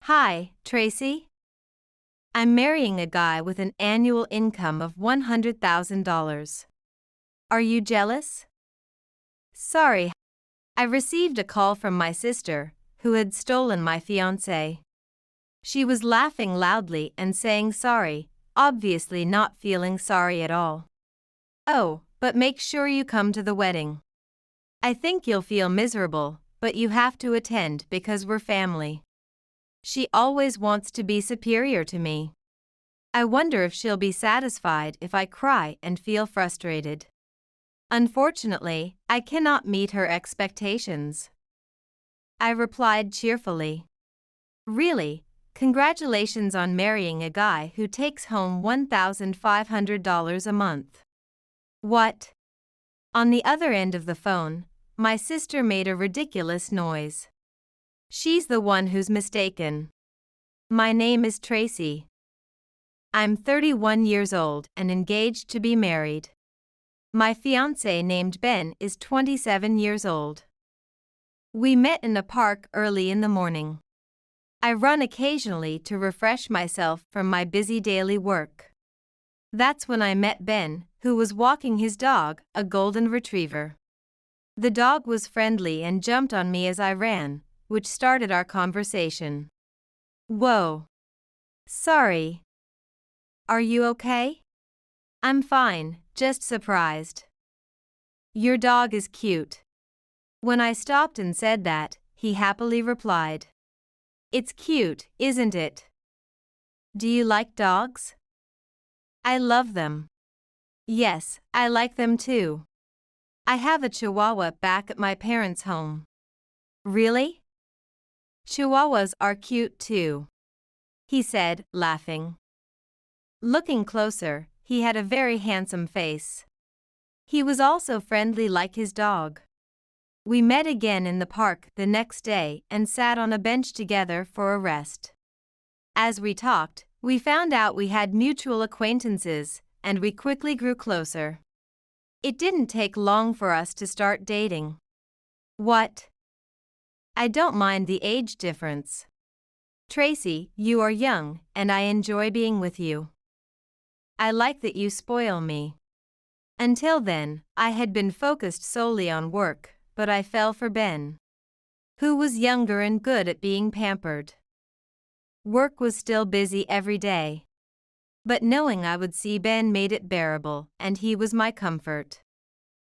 Hi, Tracy. I'm marrying a guy with an annual income of $100,000. Are you jealous? Sorry, I received a call from my sister, who had stolen my fiancé. She was laughing loudly and saying sorry, obviously not feeling sorry at all. Oh, but make sure you come to the wedding. I think you'll feel miserable, but you have to attend because we're family. She always wants to be superior to me. I wonder if she'll be satisfied if I cry and feel frustrated. Unfortunately, I cannot meet her expectations. I replied cheerfully. Really, congratulations on marrying a guy who takes home $1,500 a month. What? On the other end of the phone, my sister made a ridiculous noise. She's the one who's mistaken. My name is Tracy. I'm 31 years old and engaged to be married. My fiancé named Ben is 27 years old. We met in a park early in the morning. I run occasionally to refresh myself from my busy daily work. That's when I met Ben, who was walking his dog, a golden retriever. The dog was friendly and jumped on me as I ran, which started our conversation. Whoa. Sorry. Are you okay? I'm fine, just surprised. Your dog is cute. When I stopped and said that, he happily replied. It's cute, isn't it? Do you like dogs? I love them. Yes, I like them too. I have a Chihuahua back at my parents' home. Really? Chihuahuas are cute too, he said, laughing. Looking closer, he had a very handsome face. He was also friendly like his dog. We met again in the park the next day and sat on a bench together for a rest. As we talked, we found out we had mutual acquaintances, and we quickly grew closer. It didn't take long for us to start dating. What? I don't mind the age difference. Tracy, you are young, and I enjoy being with you. I like that you spoil me. Until then, I had been focused solely on work, but I fell for Ben, who was younger and good at being pampered. Work was still busy every day. But knowing I would see Ben made it bearable, and he was my comfort.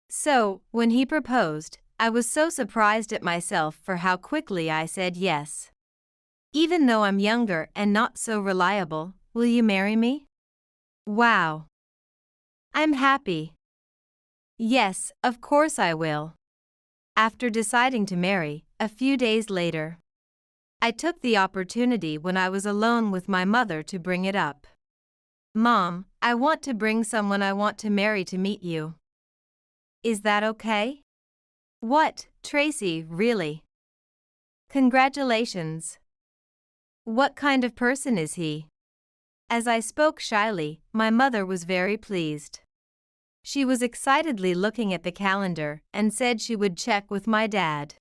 So, when he proposed, I was so surprised at myself for how quickly I said yes. Even though I'm younger and not so reliable, will you marry me? Wow. I'm happy. Yes, of course I will. After deciding to marry, a few days later, I took the opportunity when I was alone with my mother to bring it up. Mom, I want to bring someone I want to marry to meet you. Is that okay? What, Tracy, really? Congratulations. What kind of person is he? As I spoke shyly, my mother was very pleased. She was excitedly looking at the calendar and said she would check with my dad.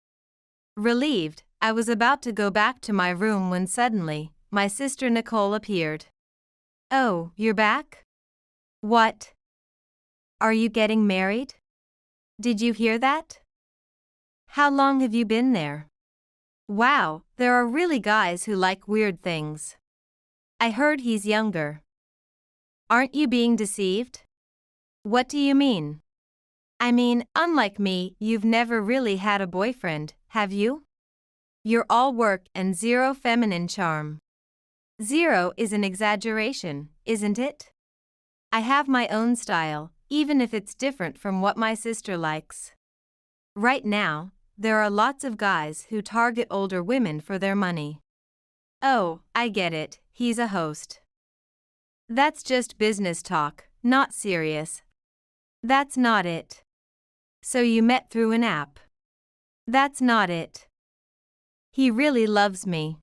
Relieved, I was about to go back to my room when suddenly, my sister Nicole appeared. Oh, you're back? What? Are you getting married? Did you hear that? How long have you been there? Wow, there are really guys who like weird things. I heard he's younger. Aren't you being deceived? What do you mean? I mean, unlike me, you've never really had a boyfriend, have you? You're all work and zero feminine charm. Zero is an exaggeration, isn't it? I have my own style, even if it's different from what my sister likes. Right now, there are lots of guys who target older women for their money. Oh, I get it, he's a host. That's just business talk, not serious. That's not it. So you met through an app. That's not it. He really loves me.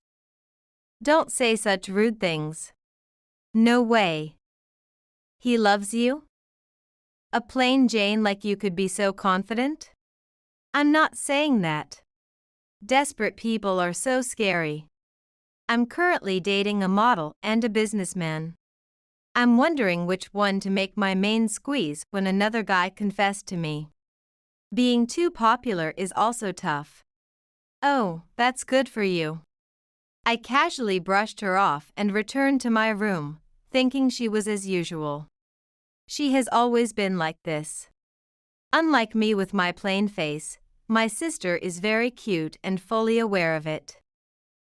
Don't say such rude things. No way. He loves you? A plain Jane like you could be so confident? I'm not saying that. Desperate people are so scary. I'm currently dating a model and a businessman. I'm wondering which one to make my main squeeze when another guy confessed to me. Being too popular is also tough. Oh, that's good for you. I casually brushed her off and returned to my room, thinking she was as usual. She has always been like this. Unlike me with my plain face, my sister is very cute and fully aware of it.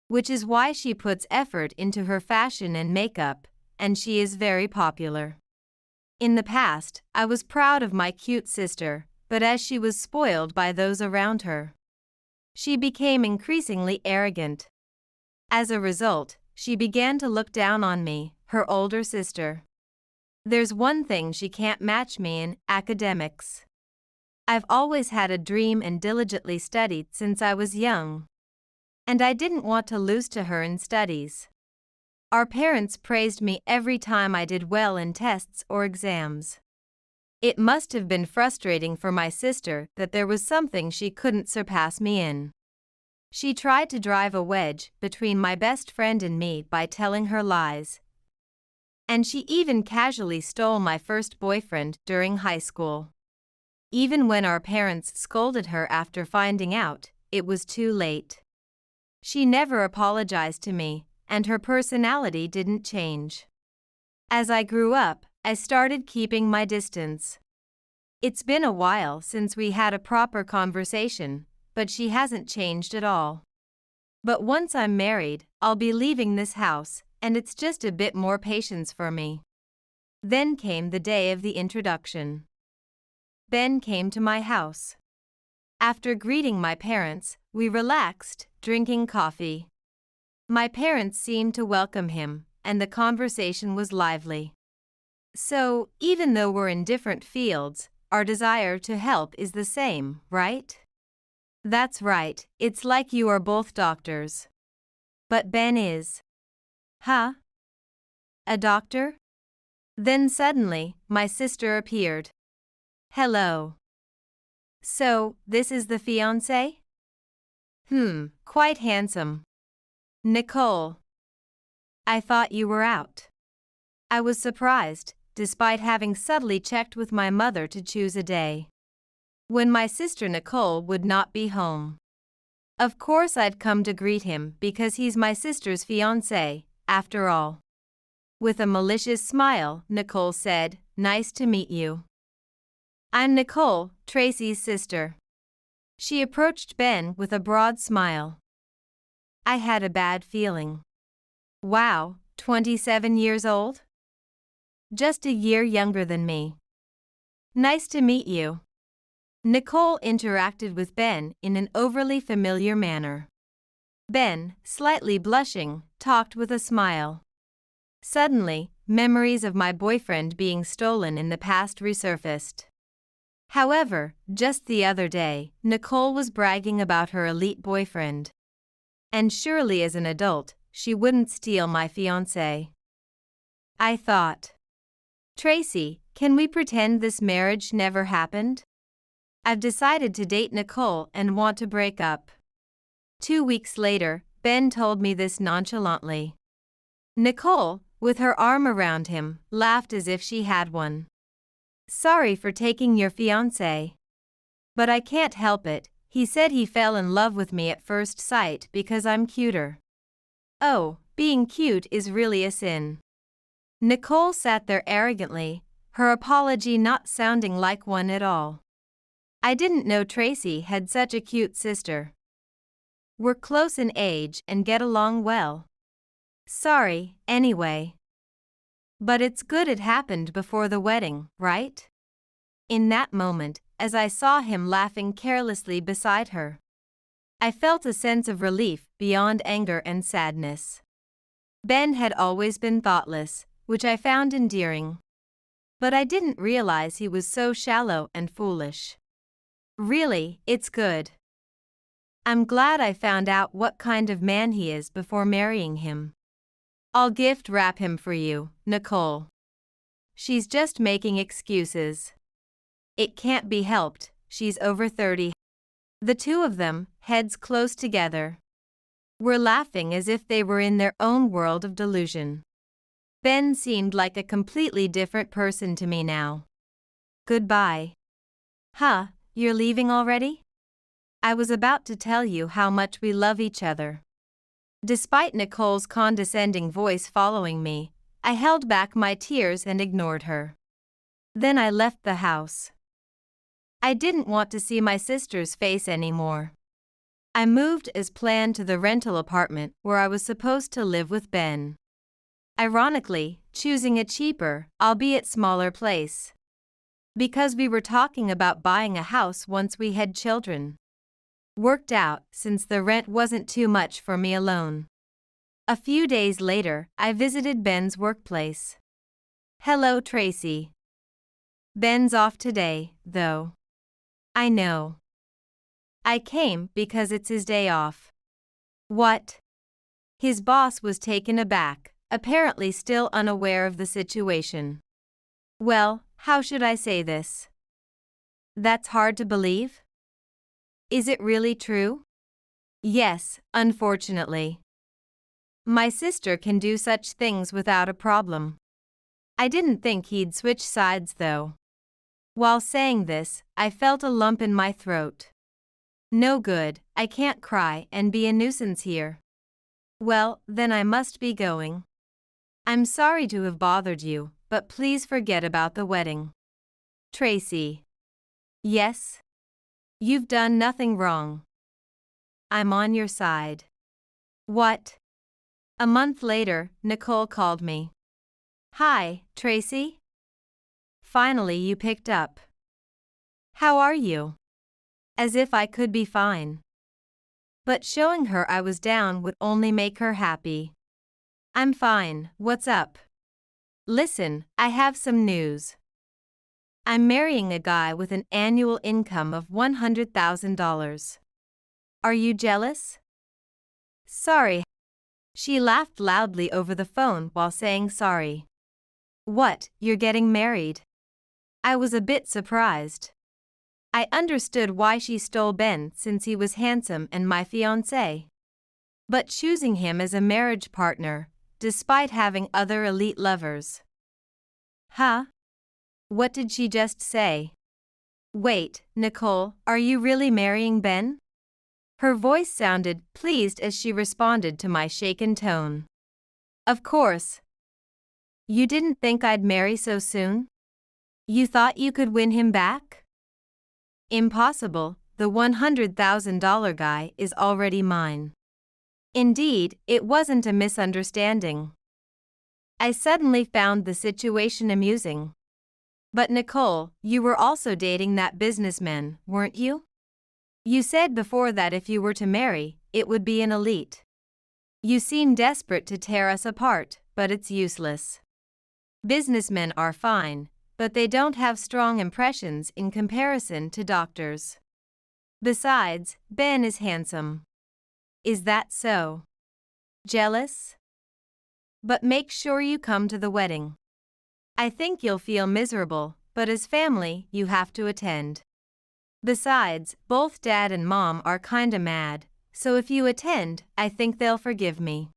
Which is why she puts effort into her fashion and makeup, and she is very popular. In the past, I was proud of my cute sister, but as she was spoiled by those around her, she became increasingly arrogant. As a result, she began to look down on me, her older sister. There's one thing she can't match me in: academics. I've always had a dream and diligently studied since I was young. And I didn't want to lose to her in studies. Our parents praised me every time I did well in tests or exams. It must have been frustrating for my sister that there was something she couldn't surpass me in. She tried to drive a wedge between my best friend and me by telling her lies. And she even casually stole my first boyfriend during high school. Even when our parents scolded her after finding out, it was too late. She never apologized to me, and her personality didn't change. As I grew up, I started keeping my distance. It's been a while since we had a proper conversation, but she hasn't changed at all. But once I'm married, I'll be leaving this house, and it's just a bit more patience for me. Then came the day of the introduction. Ben came to my house. After greeting my parents, we relaxed, drinking coffee. My parents seemed to welcome him, and the conversation was lively. So, even though we're in different fields, our desire to help is the same, right? That's right, it's like you are both doctors. But Ben is. Huh? A doctor? Then suddenly, my sister appeared. Hello. So, this is the fiancé? Quite handsome. Nicole. I thought you were out. I was surprised, despite having subtly checked with my mother to choose a day when my sister Nicole would not be home. Of course I'd come to greet him because he's my sister's fiancé, after all. With a malicious smile, Nicole said, "Nice to meet you. I'm Nicole, Tracy's sister." She approached Ben with a broad smile. I had a bad feeling. Wow, 27 years old? Just a year younger than me. Nice to meet you. Nicole interacted with Ben in an overly familiar manner. Ben, slightly blushing, talked with a smile. Suddenly, memories of my boyfriend being stolen in the past resurfaced. However, just the other day, Nicole was bragging about her elite boyfriend. And surely as an adult, she wouldn't steal my fiancé. I thought. Tracy, can we pretend this marriage never happened? I've decided to date Nicole and want to break up. 2 weeks later, Ben told me this nonchalantly. Nicole, with her arm around him, laughed as if she had one. Sorry for taking your fiancé. But I can't help it, he said he fell in love with me at first sight because I'm cuter. Oh, being cute is really a sin. Nicole sat there arrogantly, her apology not sounding like one at all. I didn't know Tracy had such a cute sister. We're close in age and get along well. Sorry, anyway. But it's good it happened before the wedding, right? In that moment, as I saw him laughing carelessly beside her, I felt a sense of relief beyond anger and sadness. Ben had always been thoughtless, which I found endearing. But I didn't realize he was so shallow and foolish. Really, it's good. I'm glad I found out what kind of man he is before marrying him. I'll gift wrap him for you, Nicole. She's just making excuses. It can't be helped, she's over 30. The two of them, heads close together, were laughing as if they were in their own world of delusion. Ben seemed like a completely different person to me now. Goodbye. Huh, you're leaving already? I was about to tell you how much we love each other. Despite Nicole's condescending voice following me, I held back my tears and ignored her. Then I left the house. I didn't want to see my sister's face anymore. I moved as planned to the rental apartment where I was supposed to live with Ben. Ironically, choosing a cheaper, albeit smaller place. Because we were talking about buying a house once we had children. Worked out since the rent wasn't too much for me alone. A few days later, I visited Ben's workplace. Hello, Tracy. Ben's off today, though. I know. I came because it's his day off. What? His boss was taken aback, apparently still unaware of the situation. Well, how should I say this? That's hard to believe? Is it really true? Yes, unfortunately. My sister can do such things without a problem. I didn't think he'd switch sides though. While saying this, I felt a lump in my throat. No good, I can't cry and be a nuisance here. Well, then I must be going. I'm sorry to have bothered you, but please forget about the wedding. Tracy. Yes? You've done nothing wrong. I'm on your side. What? A month later, Nicole called me. Hi, Tracy? Finally you picked up. How are you? As if I could be fine. But showing her I was down would only make her happy. I'm fine, what's up? Listen, I have some news. I'm marrying a guy with an annual income of $100,000. Are you jealous? Sorry. She laughed loudly over the phone while saying sorry. What, you're getting married? I was a bit surprised. I understood why she stole Ben since he was handsome and my fiancé. But choosing him as a marriage partner, despite having other elite lovers. Huh? What did she just say? Wait, Nicole, are you really marrying Ben? Her voice sounded pleased as she responded to my shaken tone. Of course. You didn't think I'd marry so soon? You thought you could win him back? Impossible, the $100,000 guy is already mine. Indeed, it wasn't a misunderstanding. I suddenly found the situation amusing. But Nicole, you were also dating that businessman, weren't you? You said before that if you were to marry, it would be an elite. You seem desperate to tear us apart, but it's useless. Businessmen are fine, but they don't have strong impressions in comparison to doctors. Besides, Ben is handsome. Is that so? Jealous? But make sure you come to the wedding. I think you'll feel miserable, but as family, you have to attend. Besides, both Dad and Mom are kinda mad, so if you attend, I think they'll forgive me.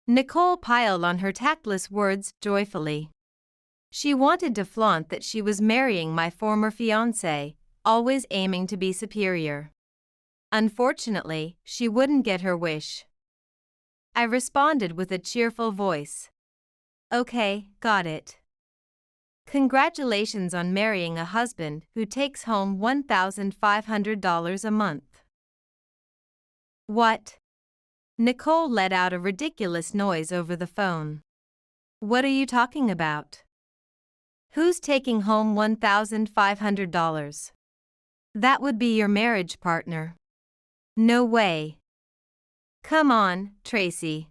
Nicole piled on her tactless words joyfully. She wanted to flaunt that she was marrying my former fiancé, always aiming to be superior. Unfortunately, she wouldn't get her wish. I responded with a cheerful voice. Okay, got it. Congratulations on marrying a husband who takes home $1,500 a month. What? Nicole let out a ridiculous noise over the phone. What are you talking about? Who's taking home $1,500? That would be your marriage partner. No way. Come on, Tracy.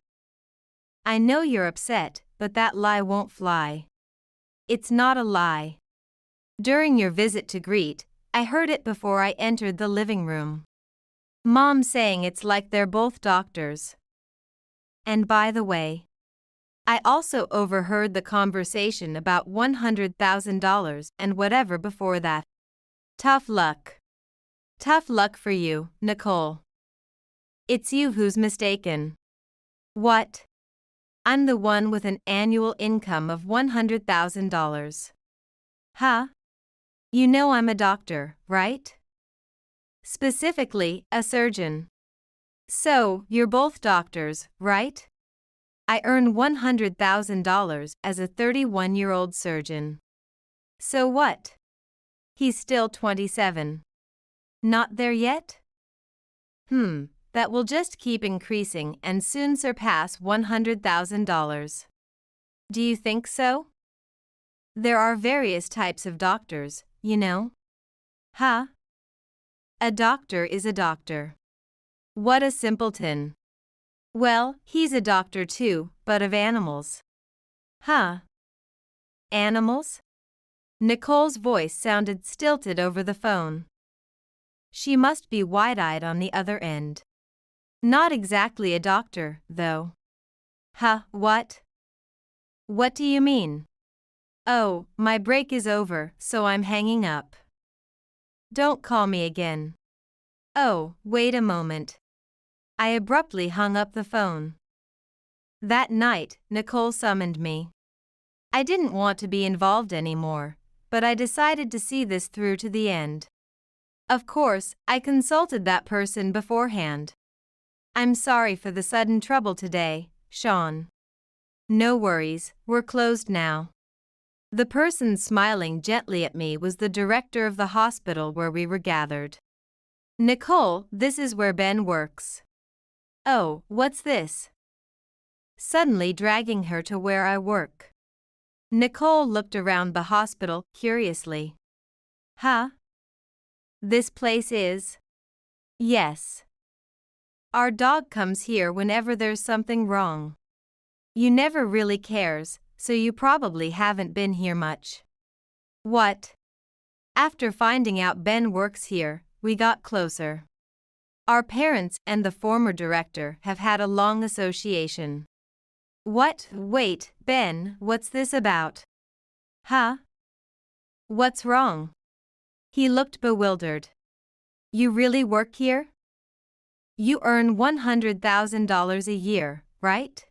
I know you're upset, but that lie won't fly. It's not a lie. During your visit to greet, I heard it before I entered the living room. Mom saying it's like they're both doctors. And by the way, I also overheard the conversation about $100,000 and whatever before that. Tough luck. Tough luck for you, Nicole. It's you who's mistaken. What? I'm the one with an annual income of $100,000. Huh? You know I'm a doctor, right? Specifically, a surgeon. So, you're both doctors, right? I earn $100,000 as a 31-year-old surgeon. So what? He's still 27. Not there yet? That will just keep increasing and soon surpass $100,000. Do you think so? There are various types of doctors, you know. Huh? A doctor is a doctor. What a simpleton. Well, he's a doctor too, but of animals. Huh? Animals? Nicole's voice sounded stilted over the phone. She must be wide-eyed on the other end. Not exactly a doctor, though. Huh, what? What do you mean? Oh, my break is over, so I'm hanging up. Don't call me again. Oh, wait a moment. I abruptly hung up the phone. That night, Nicole summoned me. I didn't want to be involved anymore, but I decided to see this through to the end. Of course, I consulted that person beforehand. I'm sorry for the sudden trouble today, Sean. No worries, we're closed now. The person smiling gently at me was the director of the hospital where we were gathered. Nicole, this is where Ben works. Oh, what's this? Suddenly dragging her to where I work. Nicole looked around the hospital curiously. Huh? This place is? Yes. Our dog comes here whenever there's something wrong. You never really cares, so you probably haven't been here much. What? After finding out Ben works here, we got closer. Our parents and the former director have had a long association. What? Wait, Ben, what's this about? Huh? What's wrong? He looked bewildered. You really work here? You earn $100,000 a year, right?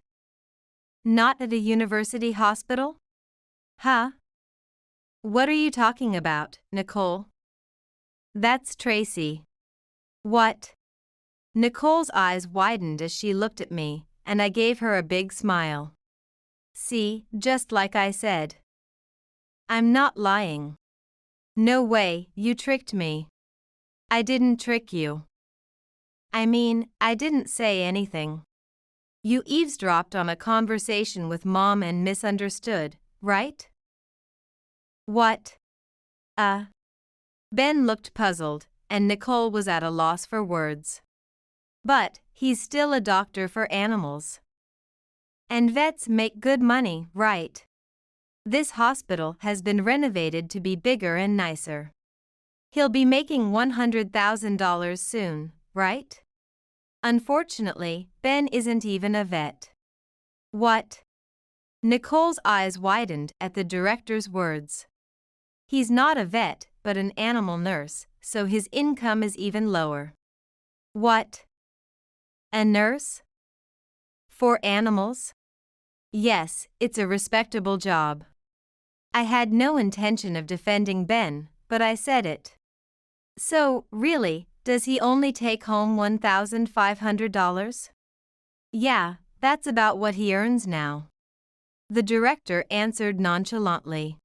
Not at a university hospital? Huh? What are you talking about, Nicole? That's Tracy. What? Nicole's eyes widened as she looked at me, and I gave her a big smile. See, just like I said. I'm not lying. No way, you tricked me. I didn't trick you. I mean, I didn't say anything. You eavesdropped on a conversation with Mom and misunderstood, right? What? Ben looked puzzled, and Nicole was at a loss for words. But, he's still a doctor for animals. And vets make good money, right? This hospital has been renovated to be bigger and nicer. He'll be making $100,000 soon, right? Unfortunately, Ben isn't even a vet. What? Nicole's eyes widened at the director's words. He's not a vet, but an animal nurse, so his income is even lower. What? A nurse? For animals? Yes, it's a respectable job. I had no intention of defending Ben, but I said it. So, really, does he only take home $1,500? Yeah, that's about what he earns now. The director answered nonchalantly.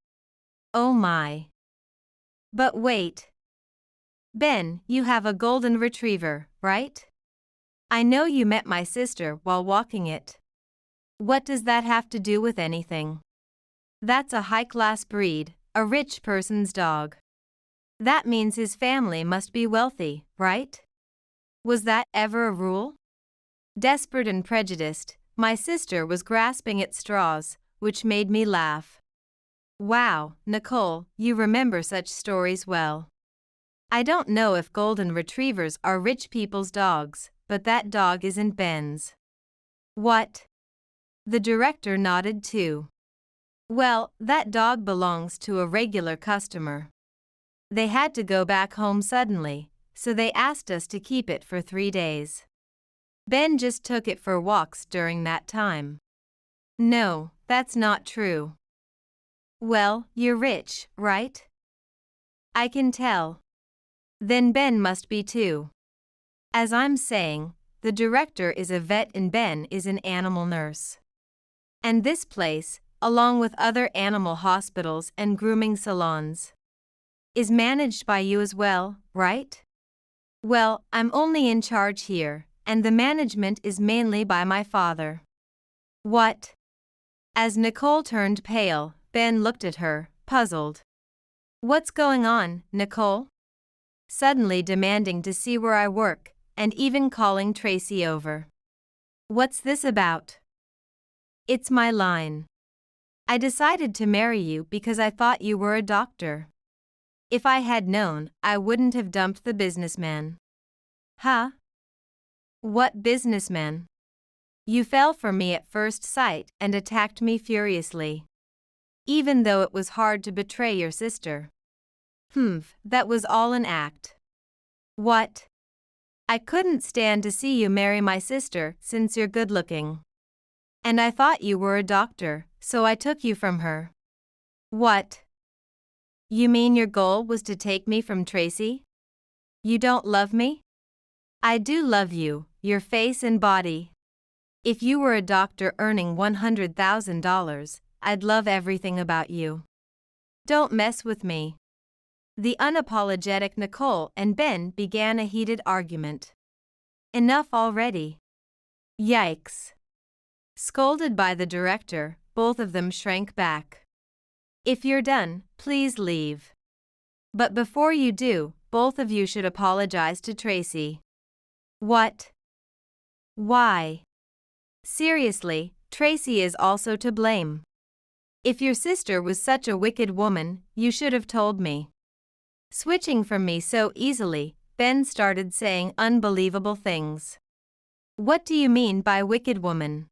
Oh my. But wait. Ben, you have a golden retriever, right? I know you met my sister while walking it. What does that have to do with anything? That's a high-class breed, a rich person's dog. That means his family must be wealthy, right? Was that ever a rule? Desperate and prejudiced, my sister was grasping at straws, which made me laugh. Wow, Nicole, you remember such stories well. I don't know if golden retrievers are rich people's dogs, but that dog isn't Ben's. What? The director nodded too. Well, that dog belongs to a regular customer. They had to go back home suddenly, so they asked us to keep it for 3 days. Ben just took it for walks during that time. No, that's not true. Well, you're rich, right? I can tell. Then Ben must be too. As I'm saying, the director is a vet and Ben is an animal nurse. And this place, along with other animal hospitals and grooming salons, is managed by you as well, right? Well, I'm only in charge here, and the management is mainly by my father. What? As Nicole turned pale, Ben looked at her, puzzled. What's going on, Nicole? Suddenly demanding to see where I work, and even calling Tracy over. What's this about? It's my line. I decided to marry you because I thought you were a doctor. If I had known, I wouldn't have dumped the businessman. Huh? What businessman? You fell for me at first sight and attacked me furiously. Even though it was hard to betray your sister. That was all an act. What? I couldn't stand to see you marry my sister since you're good-looking. And I thought you were a doctor, so I took you from her. What? You mean your goal was to take me from Tracy? You don't love me? I do love you, your face and body. If you were a doctor earning $100,000, I'd love everything about you. Don't mess with me. The unapologetic Nicole and Ben began a heated argument. Enough already. Yikes. Scolded by the director, both of them shrank back. If you're done, please leave. But before you do, both of you should apologize to Tracy. What? Why? Seriously, Tracy is also to blame. If your sister was such a wicked woman, you should have told me. Switching from me so easily, Ben started saying unbelievable things. What do you mean by wicked woman?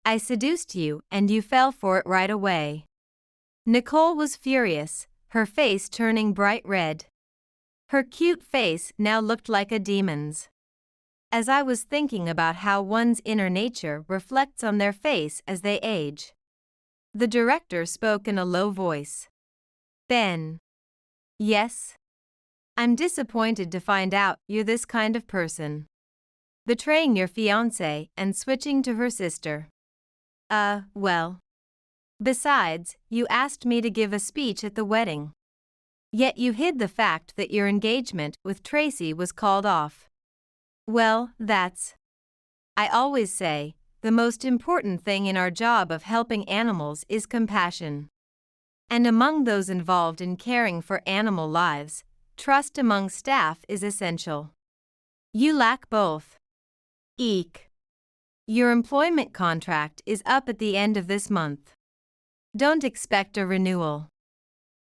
I seduced you and you fell for it right away. Nicole was furious, her face turning bright red. Her cute face now looked like a demon's. As I was thinking about how one's inner nature reflects on their face as they age. The director spoke in a low voice. Ben. Yes? I'm disappointed to find out you're this kind of person. Betraying your fiancé and switching to her sister. Well. Besides, you asked me to give a speech at the wedding. Yet you hid the fact that your engagement with Tracy was called off. Well, I always say, the most important thing in our job of helping animals is compassion. And among those involved in caring for animal lives, trust among staff is essential. You lack both. Eek. Your employment contract is up at the end of this month. Don't expect a renewal.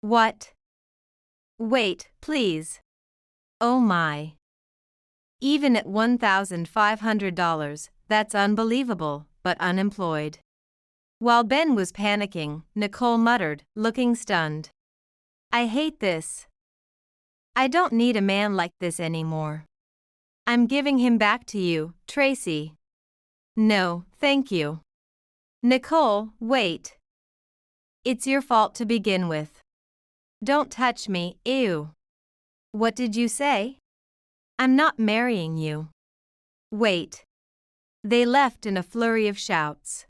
What? Wait, please. Oh my. Even at $1,500, that's unbelievable, but unemployed. While Ben was panicking, Nicole muttered, looking stunned. I hate this. I don't need a man like this anymore. I'm giving him back to you, Tracy. No, thank you. Nicole, wait. It's your fault to begin with. Don't touch me, ew. What did you say? I'm not marrying you. Wait. They left in a flurry of shouts.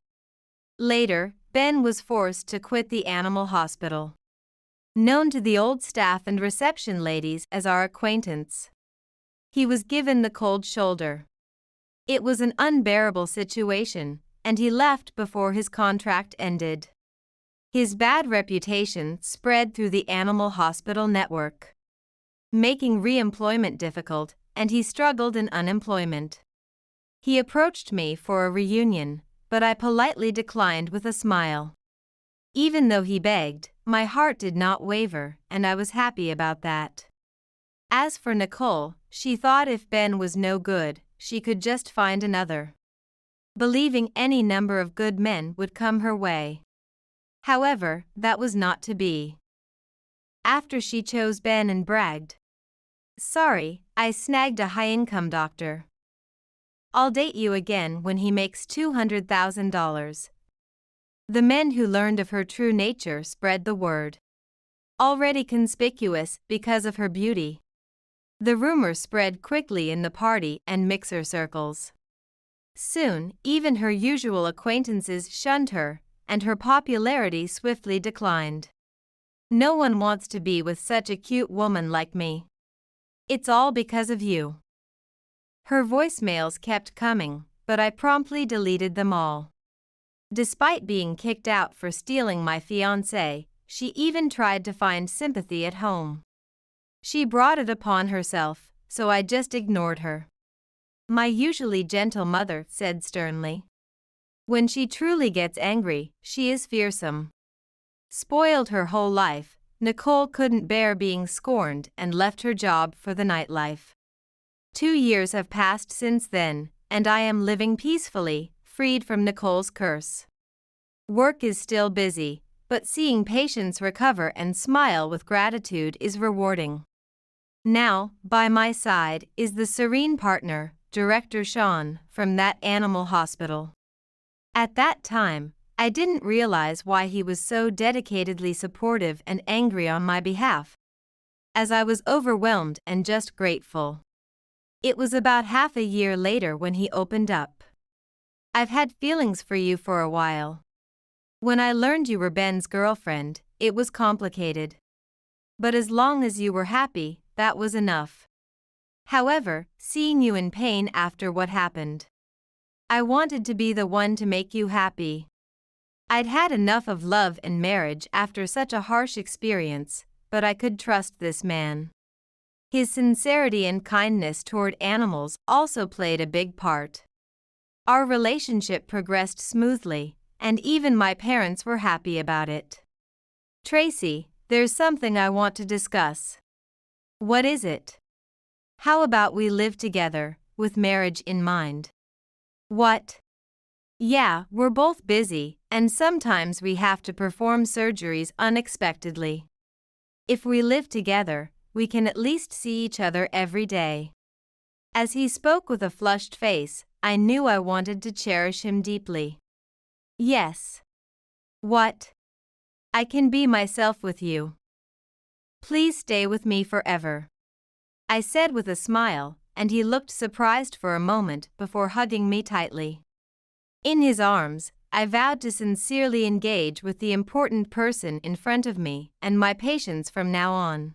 Later, Ben was forced to quit the animal hospital. Known to the old staff and reception ladies as our acquaintance. He was given the cold shoulder. It was an unbearable situation, and he left before his contract ended. His bad reputation spread through the animal hospital network, making re-employment difficult, and he struggled in unemployment. He approached me for a reunion, but I politely declined with a smile. Even though he begged, my heart did not waver, and I was happy about that. As for Nicole, she thought if Ben was no good, she could just find another. Believing any number of good men would come her way. However, that was not to be. After she chose Ben and bragged, "Sorry, I snagged a high-income doctor." I'll date you again when he makes $200,000. The men who learned of her true nature spread the word. Already conspicuous because of her beauty, the rumor spread quickly in the party and mixer circles. Soon, even her usual acquaintances shunned her, and her popularity swiftly declined. No one wants to be with such a cute woman like me. It's all because of you. Her voicemails kept coming, but I promptly deleted them all. Despite being kicked out for stealing my fiancé, she even tried to find sympathy at home. She brought it upon herself, so I just ignored her. My usually gentle mother said sternly, "When she truly gets angry, she is fearsome." Spoiled her whole life, Nicole couldn't bear being scorned and left her job for the nightlife. 2 years have passed since then, and I am living peacefully, freed from Nicole's curse. Work is still busy, but seeing patients recover and smile with gratitude is rewarding. Now, by my side, is the serene partner, Director Sean, from that animal hospital. At that time, I didn't realize why he was so dedicatedly supportive and angry on my behalf, as I was overwhelmed and just grateful. It was about half a year later when he opened up. "I've had feelings for you for a while. When I learned you were Ben's girlfriend, it was complicated. But as long as you were happy, that was enough. However, seeing you in pain after what happened, I wanted to be the one to make you happy. I'd had enough of love and marriage after such a harsh experience, but I could trust this man. His sincerity and kindness toward animals also played a big part. Our relationship progressed smoothly, and even my parents were happy about it. Tracy, there's something I want to discuss." "What is it?" "How about we live together, with marriage in mind?" "What?" "Yeah, we're both busy, and sometimes we have to perform surgeries unexpectedly. If we live together, we can at least see each other every day." As he spoke with a flushed face, I knew I wanted to cherish him deeply. "Yes." "What?" "I can be myself with you. Please stay with me forever," I said with a smile, and he looked surprised for a moment before hugging me tightly. In his arms, I vowed to sincerely engage with the important person in front of me and my patients from now on.